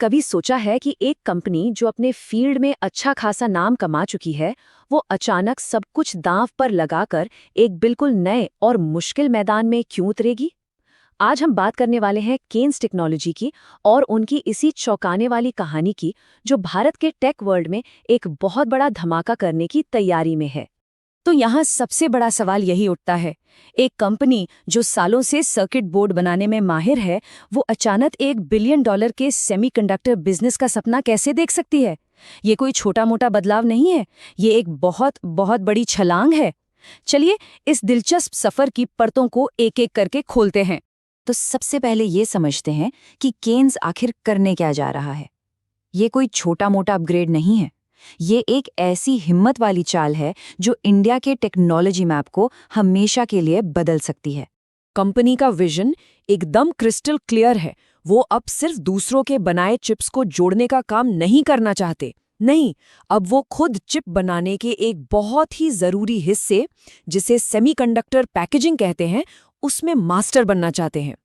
कभी सोचा है कि एक कंपनी जो अपने फील्ड में अच्छा खासा नाम कमा चुकी है, वो अचानक सब कुछ दांव पर लगाकर एक बिल्कुल नए और मुश्किल मैदान में क्यों उतरेगी? आज हम बात करने वाले हैं केन्स टेक्नोलॉजी की और उनकी इसी चौंकाने वाली कहानी की, जो भारत के टेक वर्ल्ड में एक बहुत बड़ा धमाका करने की तैयारी में है। तो यहाँ सबसे बड़ा सवाल यही उठता है, एक कंपनी जो सालों से सर्किट बोर्ड बनाने में माहिर है, वो अचानक $1 बिलियन के सेमीकंडक्टर बिजनेस का सपना कैसे देख सकती है? ये कोई छोटा मोटा बदलाव नहीं है, ये एक बहुत बहुत बड़ी छलांग है। चलिए इस दिलचस्प सफर की परतों को एक एक करके खोलते हैं। तो सबसे पहले ये समझते हैं कि केन्स आखिर करने क्या जा रहा है। ये कोई छोटा मोटा अपग्रेड नहीं है, ये एक ऐसी हिम्मत वाली चाल है जो इंडिया के टेक्नोलॉजी मैप को हमेशा के लिए बदल सकती है। कंपनी का विजन एकदम क्रिस्टल क्लियर है। वो अब सिर्फ दूसरों के बनाए चिप्स को जोड़ने का काम नहीं करना चाहते। नहीं, अब वो खुद चिप बनाने के एक बहुत ही जरूरी हिस्से, जिसे सेमीकंडक्टर पैकेजिंग कहते हैं, उसमें मास्टर बनना चाहते हैं।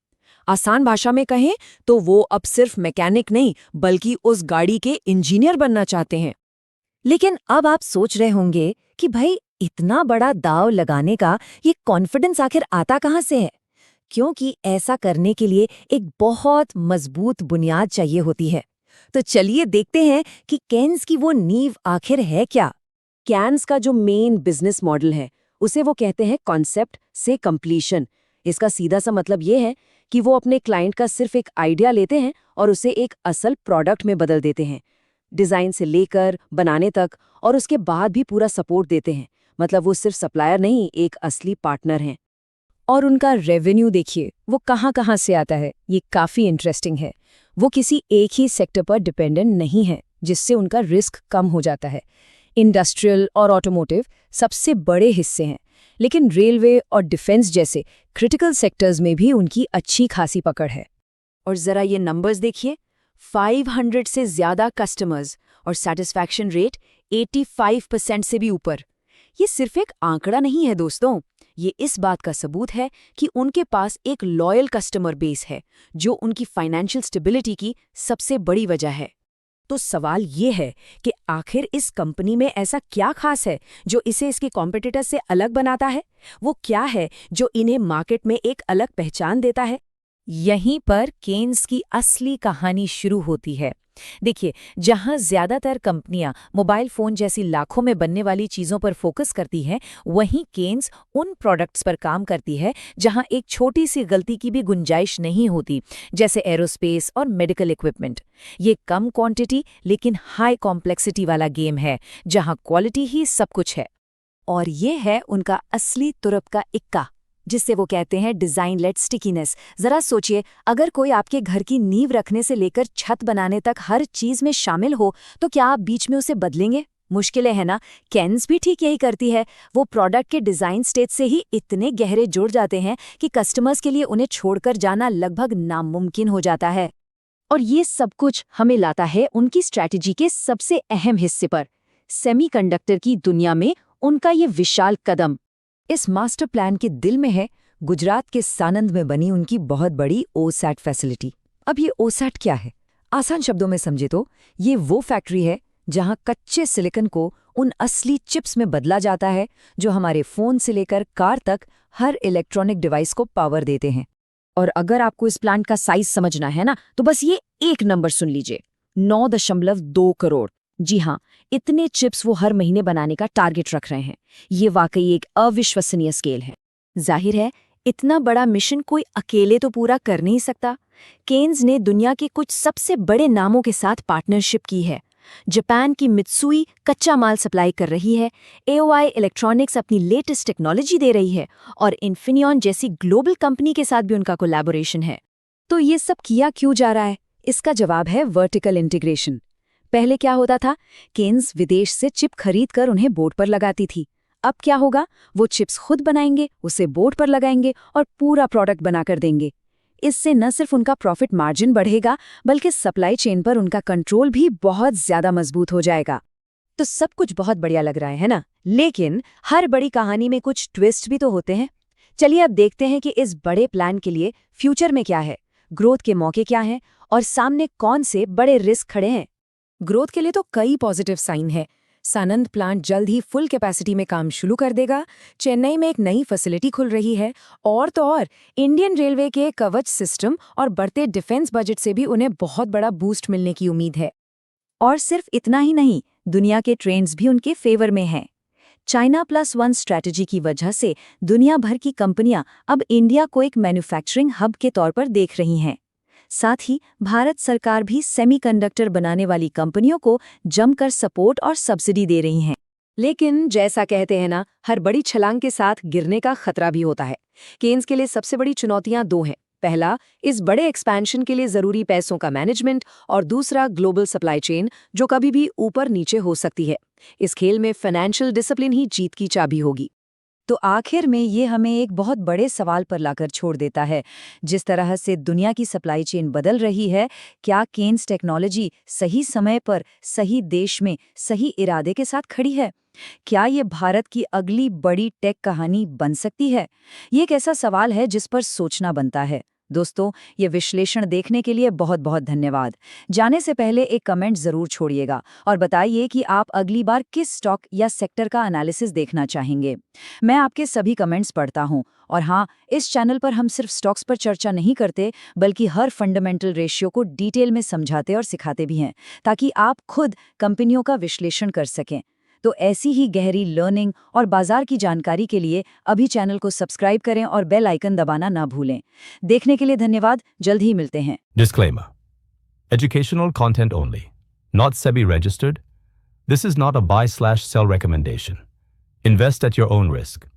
आसान भाषा में कहें तो वो अब सिर्फ मैकेनिक नहीं, बल्कि उस गाड़ी के इंजीनियर बनना चाहते हैं। लेकिन अब आप सोच रहे होंगे कि भाई, इतना बड़ा दांव लगाने का ये कॉन्फिडेंस आखिर आता कहाँ से है? क्योंकि ऐसा करने के लिए एक बहुत मजबूत बुनियाद चाहिए होती है। तो चलिए देखते हैं कि केन्स की वो नींव आखिर है क्या। केन्स का जो मेन बिजनेस मॉडल है, उसे वो कहते हैं कॉन्सेप्ट से कंप्लीशन। इसका सीधा सा मतलब ये है कि वो अपने क्लाइंट का सिर्फ एक आइडिया लेते हैं और उसे एक असल प्रोडक्ट में बदल देते हैं, डिजाइन से लेकर बनाने तक, और उसके बाद भी पूरा सपोर्ट देते हैं। मतलब वो सिर्फ सप्लायर नहीं, एक असली पार्टनर हैं। और उनका रेवेन्यू देखिए, वो कहाँ कहाँ से आता है। ये काफी इंटरेस्टिंग है। वो किसी एक ही सेक्टर पर डिपेंडेंट नहीं है, जिससे उनका रिस्क कम हो जाता है। इंडस्ट्रियल और ऑटोमोटिव सबसे बड़े हिस्से हैं, लेकिन रेलवे और डिफेंस जैसे क्रिटिकल सेक्टर्स में भी उनकी अच्छी खासी पकड़ है। और जरा ये नंबर्स देखिए, 500 से ज्यादा कस्टमर्स और सैटिस्फैक्शन रेट 85% से भी ऊपर। ये सिर्फ एक आंकड़ा नहीं है दोस्तों, ये इस बात का सबूत है कि उनके पास एक लॉयल कस्टमर बेस है, जो उनकी फाइनेंशियल स्टेबिलिटी की सबसे बड़ी वजह है। तो सवाल ये है कि आखिर इस कंपनी में ऐसा क्या खास है जो इसे इसके कॉम्पिटिटर्स से अलग बनाता है? वो क्या है जो इन्हें मार्केट में एक अलग पहचान देता है? यहीं पर केन्स की असली कहानी शुरू होती है। देखिए, जहां ज्यादातर कंपनियां मोबाइल फोन जैसी लाखों में बनने वाली चीजों पर फोकस करती हैं, वहीं केन्स उन प्रोडक्ट्स पर काम करती है जहां एक छोटी सी गलती की भी गुंजाइश नहीं होती, जैसे एरोस्पेस और मेडिकल इक्विपमेंट। ये कम क्वांटिटी लेकिन हाई कॉम्प्लेक्सिटी वाला गेम है, जहां क्वालिटी ही सब कुछ है। और ये है उनका असली तुरप का इक्का, जिससे वो कहते हैं डिजाइन लेड स्टिकीनेस। जरा सोचिए, अगर कोई आपके घर की नींव रखने से लेकर छत बनाने तक हर चीज में शामिल हो, तो क्या आप बीच में उसे बदलेंगे? मुश्किलें है ना। केन्स भी ठीक यही करती है। वो प्रोडक्ट के डिजाइन स्टेज से ही इतने गहरे जुड़ जाते हैं कि कस्टमर्स के लिए उन्हें छोड़कर जाना लगभग नामुमकिन हो जाता है। और ये सब कुछ हमें लाता है उनकी स्ट्रैटेजी के सबसे अहम हिस्से पर, सेमीकंडक्टर की दुनिया में उनका ये विशाल कदम। इस मास्टर प्लान के दिल में है गुजरात के सानंद में बनी उनकी बहुत बड़ी ओसैट फैसिलिटी। अब ये ओसैट क्या है? आसान शब्दों में समझे तो ये वो फैक्ट्री है जहां कच्चे सिलिकॉन को उन असली चिप्स में बदला जाता है जो हमारे फोन से लेकर कार तक हर इलेक्ट्रॉनिक डिवाइस को पावर देते हैं। और अगर आपको इस प्लांट का साइज समझना है ना, तो बस ये एक नंबर सुन लीजिए, 9.2 करोड़। जी हाँ, इतने चिप्स वो हर महीने बनाने का टारगेट रख रहे हैं। ये वाकई एक अविश्वसनीय स्केल है। जाहिर है, इतना बड़ा मिशन कोई अकेले तो पूरा कर नहीं सकता। केन्स ने दुनिया के कुछ सबसे बड़े नामों के साथ पार्टनरशिप की है। जापान की मित्सुई कच्चा माल सप्लाई कर रही है, एओआई इलेक्ट्रॉनिक्स अपनी लेटेस्ट टेक्नोलॉजी दे रही है, और इन्फिनियन जैसी ग्लोबल कंपनी के साथ भी उनका कोलैबोरेशन है। तो ये सब किया क्यों जा रहा है? इसका जवाब है वर्टिकल इंटीग्रेशन। पहले क्या होता था? केन्स विदेश से चिप खरीद कर उन्हें बोर्ड पर लगाती थी। अब क्या होगा? वो चिप्स खुद बनाएंगे, उसे बोर्ड पर लगाएंगे और पूरा प्रोडक्ट बनाकर देंगे। इससे न सिर्फ उनका प्रॉफिट मार्जिन बढ़ेगा, बल्कि सप्लाई चेन पर उनका कंट्रोल भी बहुत ज्यादा मजबूत हो जाएगा। तो सब कुछ बहुत बढ़िया लग रहा है ना? लेकिन हर बड़ी कहानी में कुछ ट्विस्ट भी तो होते हैं। चलिए अब देखते हैं कि इस बड़े प्लान के लिए फ्यूचर में क्या है, ग्रोथ के मौके क्या हैं और सामने कौन से बड़े रिस्क खड़े हैं? ग्रोथ के लिए तो कई पॉजिटिव साइन है। सानंद प्लांट जल्द ही फुल कैपेसिटी में काम शुरू कर देगा। चेन्नई में एक नई फैसिलिटी खुल रही है। और तो और इंडियन रेलवे के कवच सिस्टम और बढ़ते डिफेंस बजट से भी उन्हें बहुत बड़ा बूस्ट मिलने की उम्मीद है। और सिर्फ इतना ही नहीं, दुनिया के ट्रेंड्स भी उनके फेवर में हैं। China+1 स्ट्रैटेजी की वजह से दुनिया भर की कंपनियां अब इंडिया को एक मैन्युफैक्चरिंग हब के तौर पर देख रही हैं। साथ ही भारत सरकार भी सेमीकंडक्टर बनाने वाली कंपनियों को जमकर सपोर्ट और सब्सिडी दे रही है। लेकिन जैसा कहते हैं ना, हर बड़ी छलांग के साथ गिरने का खतरा भी होता है। केन्स के लिए सबसे बड़ी चुनौतियां दो हैं। पहला, इस बड़े एक्सपेंशन के लिए जरूरी पैसों का मैनेजमेंट, और दूसरा ग्लोबल सप्लाई चेन, जो कभी भी ऊपर नीचे हो सकती है। इस खेल में फाइनेंशियल डिसिप्लिन ही जीत की चाबी होगी। तो आखिर में ये हमें एक बहुत बड़े सवाल पर लाकर छोड़ देता है। जिस तरह से दुनिया की सप्लाई चेन बदल रही है, क्या केन्स टेक्नोलॉजी सही समय पर, सही देश में, सही इरादे के साथ खड़ी है? क्या ये भारत की अगली बड़ी टेक कहानी बन सकती है? ये एक ऐसा सवाल है जिस पर सोचना बनता है। दोस्तों, ये विश्लेषण देखने के लिए बहुत बहुत धन्यवाद। जाने से पहले एक कमेंट जरूर छोड़िएगा और बताइए कि आप अगली बार किस स्टॉक या सेक्टर का एनालिसिस देखना चाहेंगे। मैं आपके सभी कमेंट्स पढ़ता हूं। और हाँ, इस चैनल पर हम सिर्फ स्टॉक्स पर चर्चा नहीं करते, बल्कि हर फंडामेंटल रेशियो को डिटेल में समझाते और सिखाते भी हैं, ताकि आप खुद कंपनियों का विश्लेषण कर सकें। तो ऐसी ही गहरी लर्निंग और बाजार की जानकारी के लिए अभी चैनल को सब्सक्राइब करें और बेल आइकन दबाना ना भूलें। देखने के लिए धन्यवाद। जल्द ही मिलते हैं। Disclaimer. Educational content only. Not SEBI registered. This is not a buy/sell recommendation. Invest at your own risk.